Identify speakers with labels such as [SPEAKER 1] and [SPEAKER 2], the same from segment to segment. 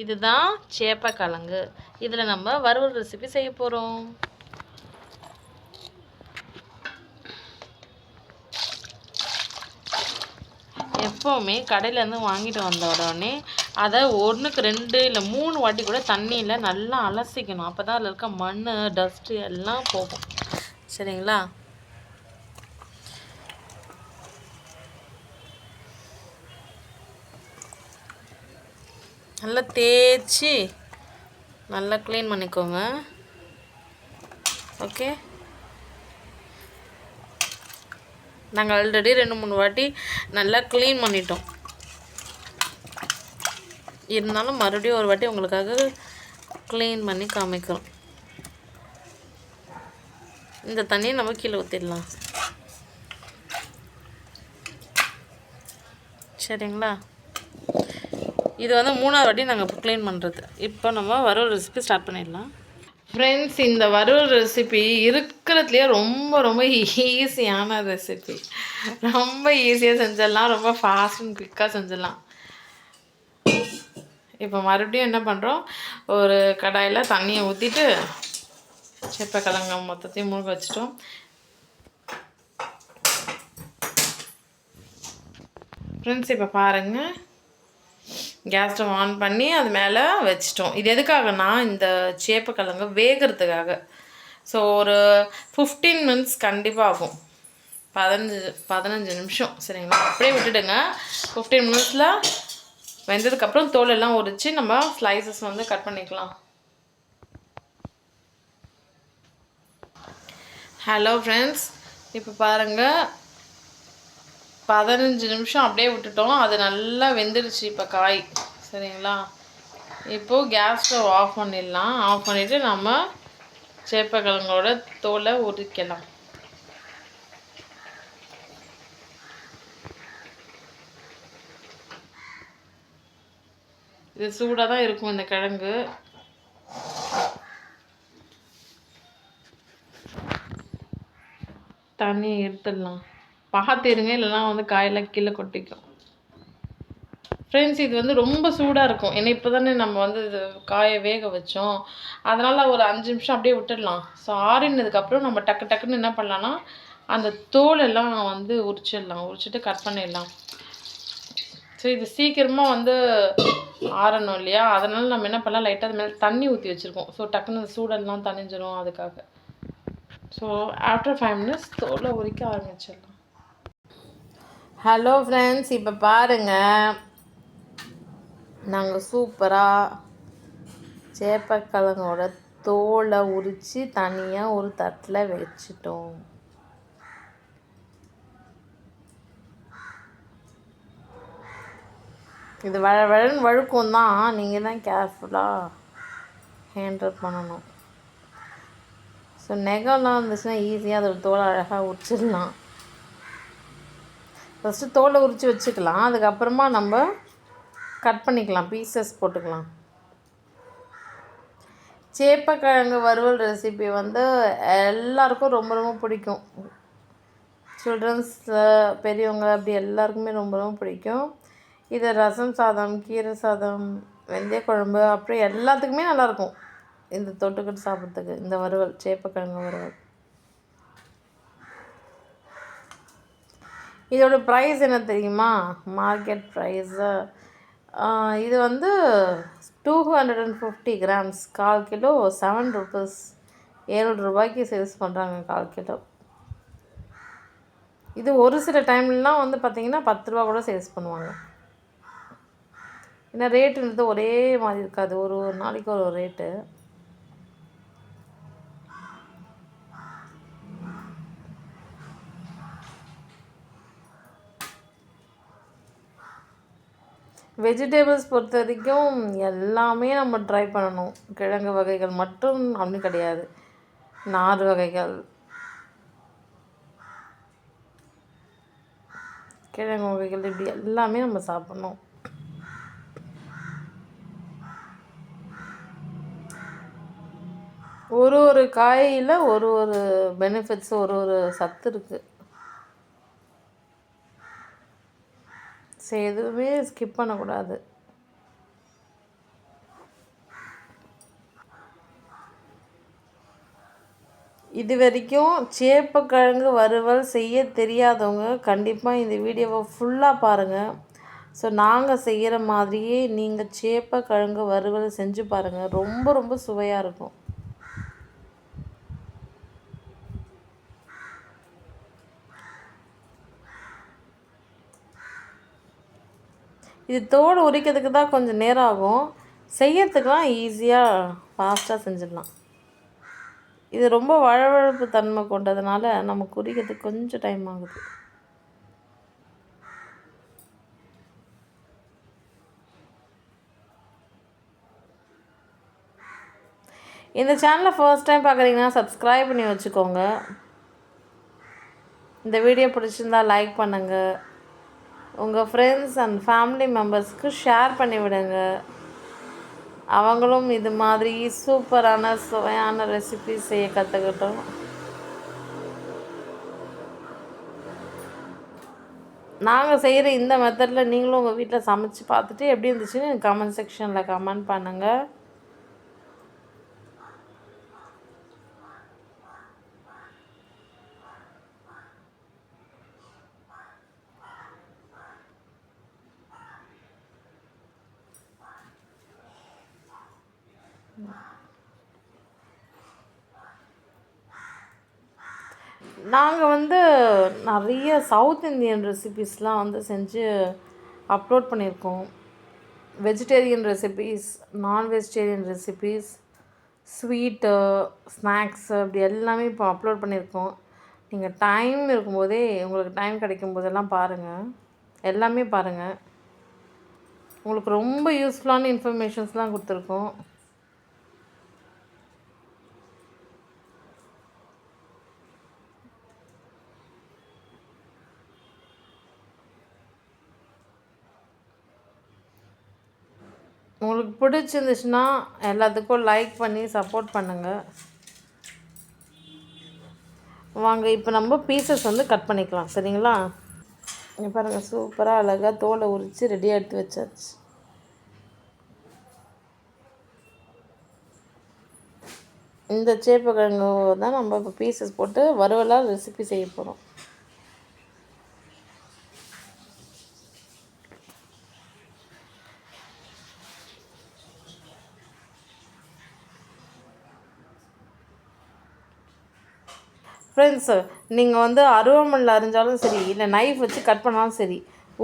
[SPEAKER 1] இதுதான் சேப்பக்கிழங்கு. இதில் நம்ம வறுவல் ரெசிபி செய்ய போகிறோம். எப்போவுமே கடையிலேருந்து வாங்கிட்டு வந்த உடனே அதை 1க்கு 2 இல்லை 3 வாட்டி கூட தண்ணியில் நல்லா அலசிக்கணும். அப்போ தான் அதில் இருக்க மண், டஸ்ட்டு எல்லாம் போகும். சரிங்களா? நல்லா தேய்ச்சி நல்லா க்ளீன் பண்ணிக்கோங்க. ஓகே, நாங்கள் ஆல்ரெடி 2-3 வாட்டி நல்லா க்ளீன் பண்ணிட்டோம். இருந்தாலும் மறுபடியும் ஒரு வாட்டி உங்களுக்காக க்ளீன் பண்ணி காமிக்கிறோம். இந்த தண்ணியை நம்ம கீழே ஊற்றிடலாம். சரிங்களா? இது வந்து 3ஆவது வாட்டி நாங்கள் இப்போ க்ளீன் பண்ணுறது. இப்போ நம்ம வறுவல் ரெசிபி ஸ்டார்ட் பண்ணிடலாம். ஃப்ரெண்ட்ஸ், இந்த வறுவல் ரெசிபி இருக்கிறதுலையே ரொம்ப ரொம்ப ஈஸியான ரெசிபி. ரொம்ப ஈஸியாக செஞ்சிடலாம், ரொம்ப ஃபாஸ்ட் அண்ட் குயிக்காக செஞ்சிடலாம். இப்போ மறுபடியும் என்ன பண்ணுறோம், ஒரு கடாயில் தண்ணியை ஊற்றிட்டு சேப்பக்கிழங்கு மொத்தத்தையும் மூழ்க வச்சிட்டோம். ஃப்ரெண்ட்ஸ், இப்போ பாருங்கள், கேஸ் ஸ்டவ் ஆன் பண்ணி அது மேலே வச்சிட்டோம். இது எதுக்காகனா இந்த சேப்பக்கிழங்கு வேகிறதுக்காக. ஸோ ஒரு 15 மினிட்ஸ் கண்டிப்பாக ஆகும். 15 நிமிஷம். சரிங்களா? அப்படியே விட்டுடுங்க. 15 மினிட்ஸில் வெந்ததுக்கப்புறம் தோலெல்லாம் உரித்து நம்ம ஸ்லைசஸ் வந்து கட் பண்ணிக்கலாம். ஹலோ ஃப்ரெண்ட்ஸ், இப்போ பாருங்கள், 15 நிமிஷம் அப்படியே விட்டுட்டோம். அது நல்லா வெந்துடுச்சு இப்போ காய். சரிங்களா? இப்போது கேஸ் ஸ்டவ் ஆஃப் பண்ணிடலாம். ஆஃப் பண்ணிவிட்டு நம்ம சேப்பக்கிழங்கோட தோலை உரிக்கலாம். இது சூடாக தான் இருக்கும் இந்த கிழங்கு. தண்ணியை எடுத்துடலாம். பார்த்துருங்க, இல்லைனா வந்து காயெல்லாம் கீழே கொட்டிக்கும். ஃப்ரெண்ட்ஸ், இது வந்து ரொம்ப சூடாக இருக்கும். ஏன்னா இப்போ தானே நம்ம வந்து இது காயை வேக வச்சோம். அதனால் ஒரு 5 நிமிஷம் அப்படியே விட்டுடலாம். ஸோ ஆறினதுக்கப்புறம் நம்ம டக்கு டக்குன்னு என்ன பண்ணலான்னா, அந்த தோலெல்லாம் வந்து உரிச்சிட்டு கட் பண்ணிடலாம். ஸோ இது சீக்கிரமாக வந்து ஆறணும் இல்லையா? அதனால் நம்ம என்ன பண்ணலாம், லைட்டாக அது மேலே தண்ணி ஊற்றி வச்சுருக்கோம். ஸோ டக்குன்னு சூடெல்லாம் தணிஞ்சிரும் அதுக்காக. ஸோ ஆஃப்டர் 5 மினிட்ஸ் தோலை உரிக்க ஆரம்பிச்சிடலாம். ஹலோ ஃப்ரெண்ட்ஸ், இப்போ பாருங்கள், நாங்கள் சூப்பராக சேப்பக்கிழங்கோட தோலை உரித்து தனியாக ஒரு தட்டில் வச்சிட்டோம். இது வழன்னு வழுக்கும் தான், நீங்கள் தான் கேர்ஃபுல்லாக ஹேண்டில் பண்ணணும். ஸோ நெகம்லாம் இருந்துச்சுன்னா ஈஸியாக அதோட தோலை அழகாக உரிச்சிடலாம். ஃபஸ்ட்டு தோலை உரித்து வச்சுக்கலாம். அதுக்கப்புறமா நம்ம கட் பண்ணிக்கலாம், பீசஸ் போட்டுக்கலாம். சேப்பக்கிழங்கு வறுவல் ரெசிபி வந்து எல்லாருக்கும் ரொம்ப ரொம்ப பிடிக்கும். சில்ட்ரன்ஸ், பெரியவங்க, அப்படி எல்லாருக்குமே ரொம்ப ரொம்ப பிடிக்கும். இது ரசம் சாதம், கீரை சாதம், வெந்தய குழம்பு, அப்புறம் எல்லாத்துக்குமே நல்லாயிருக்கும் இந்த தொட்டுக்கிட்டு சாப்பிட்றதுக்கு. இந்த வறுவல், சேப்பக்கிழங்கு வறுவல். இதோட ப்ரைஸ் என்ன தெரியுமா? மார்க்கெட் ப்ரைஸு இது வந்து 250 கிராம்ஸ், 1/4 கிலோ 7 ருபீஸ், 7 ரூபாய்க்கு சேல்ஸ் பண்ணுறாங்க 1/4 கிலோ. இது ஒரு சில டைம்லாம் வந்து பார்த்திங்கன்னா 10 ரூபா கூட சேல்ஸ் பண்ணுவாங்க. ஏன்னா ரேட்டுன்றது ஒரே மாதிரி இருக்காது, ஒரு ஒரு நாளைக்கு ஒரு ஒரு ரேட்டு. வெஜிடபிள்ஸ் பொறுத்த வரைக்கும் எல்லாமே நம்ம ட்ரை பண்ணணும். கிழங்கு வகைகள் மட்டும் அப்படி கிடையாது, நார் வகைகள், கிழங்கு வகைகள், இப்படி எல்லாமே நம்ம சாப்பிட்ணும். ஒரு ஒரு காயில் ஒரு ஒரு பெனிஃபிட்ஸ், ஒரு ஒரு சத்து இருக்குது. ஸோ எதுவுமே ஸ்கிப் பண்ணக்கூடாது. இது வரைக்கும் சேப்பக்கிழங்கு வறுவல் செய்ய தெரியாதவங்க கண்டிப்பாக இந்த வீடியோவை ஃபுல்லாக பாருங்கள். ஸோ நாங்கள் செய்கிற மாதிரியே நீங்கள் சேப்பக்கிழங்கு வறுவல் செஞ்சு பாருங்கள். ரொம்ப ரொம்ப சுவையாக இருக்கும். இது தோடு உரிக்கிறதுக்கு தான் கொஞ்சம் நேரம் ஆகும். செய்யறதுக்கெலாம் ஈஸியாக ஃபாஸ்ட்டாக செஞ்சிடலாம். இது ரொம்ப வழவழப்பு தன்மை கொண்டதுனால நமக்கு உரிக்கிறதுக்கு கொஞ்சம் டைம் ஆகுது. இந்த சேனலை ஃபர்ஸ்ட் டைம் பார்க்குறீங்கன்னா சப்ஸ்கிரைப் பண்ணி வச்சுக்கோங்க. இந்த வீடியோ பிடிச்சிருந்தா லைக் பண்ணுங்கள். உங்கள் ஃப்ரெண்ட்ஸ் அண்ட் ஃபேமிலி மெம்பர்ஸ்க்கு ஷேர் பண்ணி விடுங்க. அவங்களும் இது மாதிரி சூப்பரான சுவையான ரெசிபி செய்ய கற்றுக்கிட்டோம். நாங்கள் செய்கிற இந்த மெத்தடில் நீங்களும் உங்கள் வீட்டில் சமைச்சு பார்த்துட்டு எப்படி இருந்துச்சுன்னு எனக்கு கமெண்ட் செக்ஷனில் கமெண்ட் பண்ணுங்கள். நாங்கள் நிறைய சவுத் இந்தியன் ரெசிபீஸ்லாம் செஞ்சு அப்லோட் பண்ணியிருக்கோம். வெஜிடேரியன் ரெசிபீஸ், நான் வெஜிடேரியன் ரெசிபீஸ், ஸ்வீட்டு, ஸ்நாக்ஸு அப்படி எல்லாமே இப்போ அப்லோட் பண்ணியிருக்கோம். நீங்கள் டைம் இருக்கும்போதே உங்களுக்கு டைம் கிடைக்கும் போதெல்லாம் பாருங்கள், எல்லாமே பாருங்கள். உங்களுக்கு ரொம்ப யூஸ்ஃபுல்லான இன்ஃபர்மேஷன்ஸ்லாம் கொடுத்துருக்கோம். உங்களுக்கு பிடிச்சிருந்துச்சுன்னா எல்லாத்துக்கும் லைக் பண்ணி சப்போர்ட் பண்ணுங்கள். வாங்க இப்போ நம்ம பீசஸ் கட் பண்ணிக்கலாம். சரிங்களா? இங்கே பாருங்கள், சூப்பராக அழகாக தோலை உரித்து ரெடியாக எடுத்து வச்சாச்சு. இந்த சேப்பக்கிழங்கு தான் நம்ம இப்போ பீசஸ் போட்டு வறுவலாக ரெசிபி செய்ய போகிறோம். ஃப்ரெண்ட்ஸு, நீங்கள் அருவாமனையில் அரிஞ்சாலும் சரி, இல்லை நைஃப் வச்சு கட் பண்ணாலும் சரி,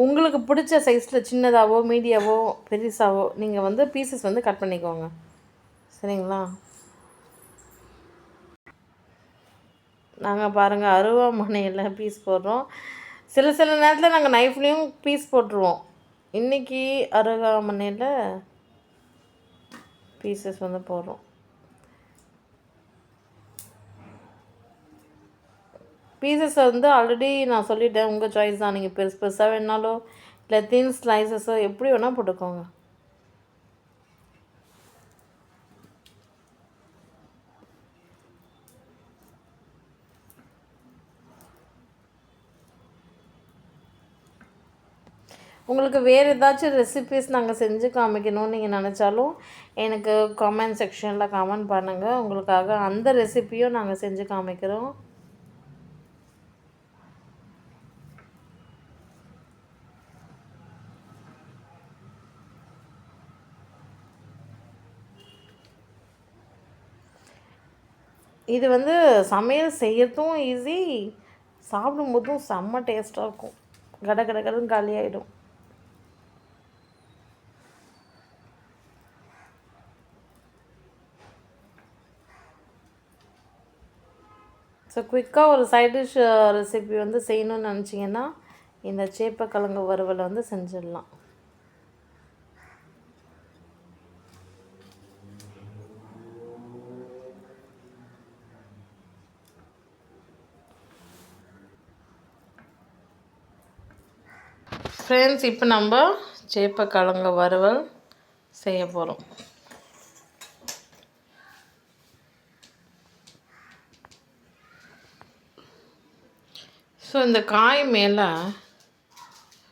[SPEAKER 1] உங்களுக்கு பிடிச்ச சைஸில் சின்னதாகவோ மீடியாவோ பெருசாவோ நீங்கள் பீசஸ் கட் பண்ணிக்கோங்க. சரிங்களா? நாங்கள் பாருங்கள் அருவாமனையில் பீஸ் போடுறோம். சில நேரத்தில் நாங்கள் நைஃப்லேயும் பீஸ் போட்டுருவோம். இன்றைக்கி அருவாமனையில் பீசஸ் போடுறோம். பீசஸ் ஆல்ரெடி நான் சொல்லிட்டேன், உங்கள் சாய்ஸ் தான். நீங்கள் பெருசு பெருசாக வேணாலோ இல்லை தின் ஸ்லைசஸோ எப்படி வேணால் போட்டுக்கோங்க. உங்களுக்கு வேறு ஏதாச்சும் ரெசிபீஸ் நாங்கள் செஞ்சு காமிக்கணும்னு நீங்கள் நினச்சாலும் எனக்கு கமெண்ட் செக்ஷனில் கமெண்ட் பண்ணுங்கள். உங்களுக்காக அந்த ரெசிப்பியும் நாங்கள் செஞ்சு காமிக்கிறோம். இது சமையல் செய்யறதும் ஈஸி, சாப்பிடும்போதும் செம்ம டேஸ்ட்டாக இருக்கும். கடன்னு காலியாகிடும். ஸோ குயிக்காக ஒரு சைட் டிஷ் ரெசிபி செய்யணும்னு நினச்சிங்கன்னா இந்த சேப்பக்கிழங்கு வறுவலை செஞ்சிடலாம். ஃப்ரெண்ட்ஸ், இப்போ நம்ம சேப்பக்கிழங்கு வறுவல் செய்ய போகிறோம். ஸோ இந்த காய் மேலே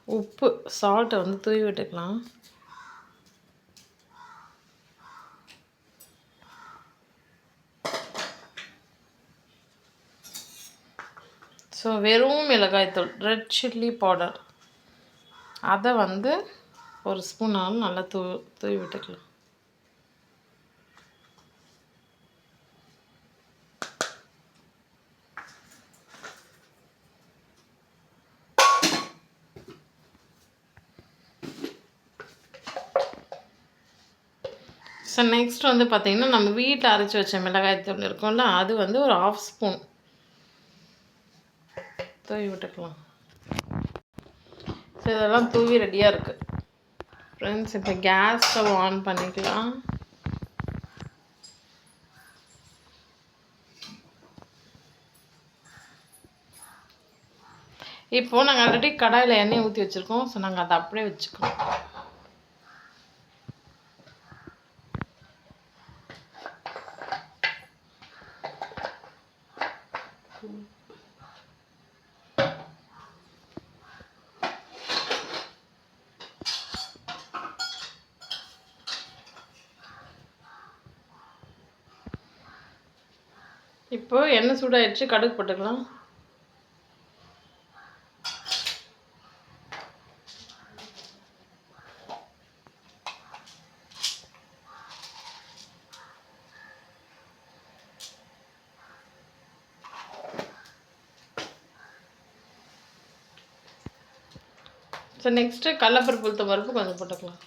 [SPEAKER 1] உப்பு சால்ட்டை தூவி விட்டுக்கலாம். ஸோ வெறும் மிளகாய்த்தூள், ரெட் சில்லி பவுடர், அதை வந்து ஒரு ஸ்பூனாலும் நல்லா தூவி விட்டுக்கலாம். ஸோ நெக்ஸ்ட் வந்து பார்த்திங்கன்னா, நம்ம வீட்டில் அரைச்சி வச்ச மிளகாய்த்தூள் இருக்கும்ல, அது வந்து ஒரு 1/2 ஸ்பூன் தூவி விட்டுக்கலாம். ஸோ இதெல்லாம் தூவி ரெடியாக இருக்குது ஃப்ரெண்ட்ஸ். இப்போ கேஸ் ஸ்டவ் ஆன் பண்ணிக்கலாம். இப்போது நாங்கள் ஆல்ரெடி கடாயில் எண்ணெய் ஊற்றி வச்சுருக்கோம். ஸோ நாங்கள் அதை அப்படியே வச்சுக்கோம். இப்போ எண்ணெய் சூடாயிடுச்சு, கடுகு போட்டுக்கலாம். ஸோ நெக்ஸ்ட்டு கடலப்பருப்பு, உளுத்தம் பருப்பு கொஞ்சம் போட்டுக்கலாம்.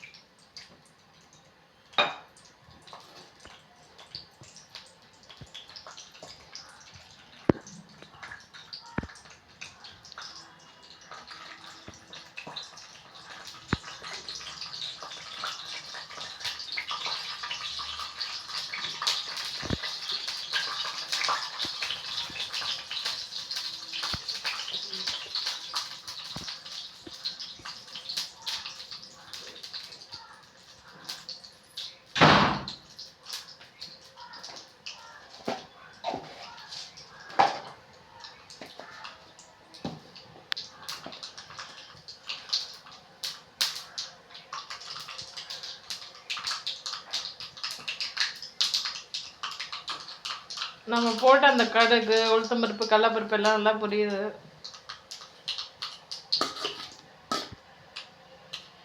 [SPEAKER 1] நம்ம போட்ட அந்த கடுகு, உளுத்தம்பருப்பு, கடலப்பருப்பு எல்லாம் நல்லா புரியுது.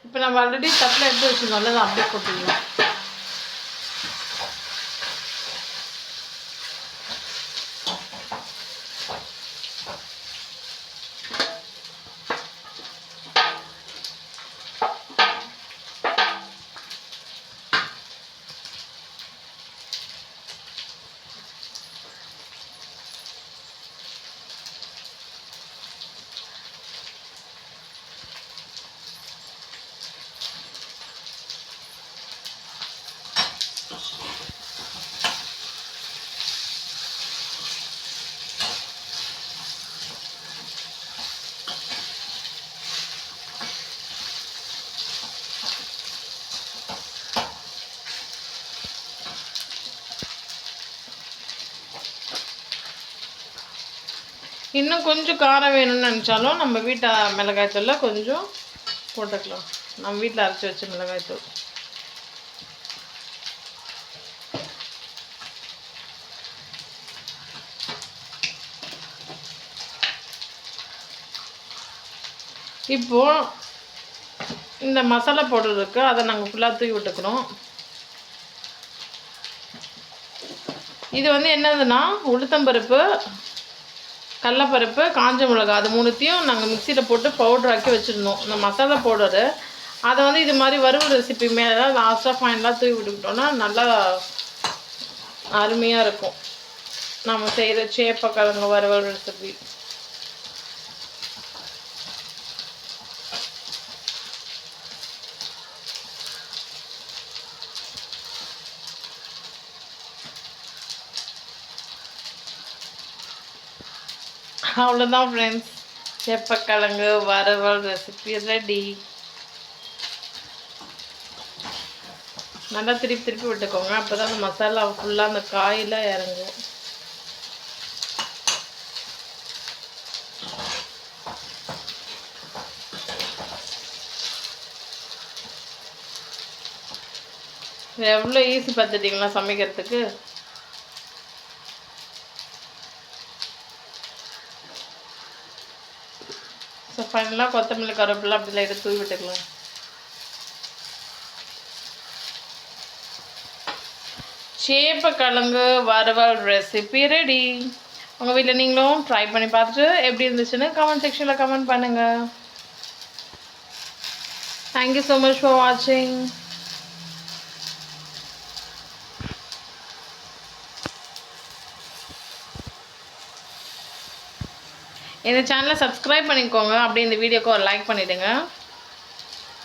[SPEAKER 1] இப்போ நம்ம ஆல்ரெடி தட்டில் எடுத்து வச்சுருந்தோம்ல, அதை அப்படியே போட்டுக்கலாம். இன்னும் கொஞ்சம் காரம் வேணும்னு நினச்சாலும் நம்ம வீட்டு மிளகாய்த்தூளில் கொஞ்சம் போட்டுக்கலாம். நம்ம வீட்டில் அரைச்சி வச்ச மிளகாய்த்தூள். இப்போது இந்த மசாலா பவுடர் இருக்குது, அதை நாங்கள் ஃபுல்லாக தூக்கி விட்டுக்கிறோம். இது வந்து என்னதுன்னா, உளுத்தம்பருப்பு, கடலப்பருப்பு, காஞ்ச மிளகாய், அது மூணுத்தையும் நாங்கள் மிக்சியில் போட்டு பவுடர் ஆக்கி வச்சுருந்தோம். இந்த மசாலா பவுடரு அதை வந்து இது மாதிரி வறுவல் ரெசிபி மேலே லாஸ்ட்டாக ஃபைனலாக தூவி விட்டுக்கிட்டோன்னா நல்லா அருமையாக இருக்கும் நம்ம செய்கிற சேப்பக்கிழங்கு வறுவல் ரெசிபி. அவ்வளோதான் ஃப்ரெண்ட்ஸ், சேப்பக்கிழங்கு வறுவல் ரெசிபி ரெடி. நல்லா திருப்பி விட்டுக்கோங்க, அப்போ தான் அந்த மசாலா ஃபுல்லாக அந்த காயில் இறங்கும். எவ்வளோ ஈஸி பார்த்துட்டிங்களா சமைக்கிறதுக்கு. ஃபைனலாக கொத்தமல்லி கருவேப்பிலை அப்படி லைட்டாக தூவி விட்டுக்கலாம். சேப்பக்கிழங்கு வறுவல் ரெசிபி ரெடி. உங்கள் வீட்டில் நீங்களும் ட்ரை பண்ணி பார்த்துட்டு எப்படி இருந்துச்சுன்னு கமெண்ட் செக்ஷனில் கமெண்ட் பண்ணுங்கள். தேங்க்யூ ஸோ மச் ஃபார் வாட்சிங். இந்த சேனலை சப்ஸ்கிரைப் பண்ணிக்கோங்க. அப்படியே இந்த வீடியோக்கு ஒரு லைக் பண்ணிவிடுங்க.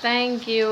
[SPEAKER 1] தேங்க்யூ.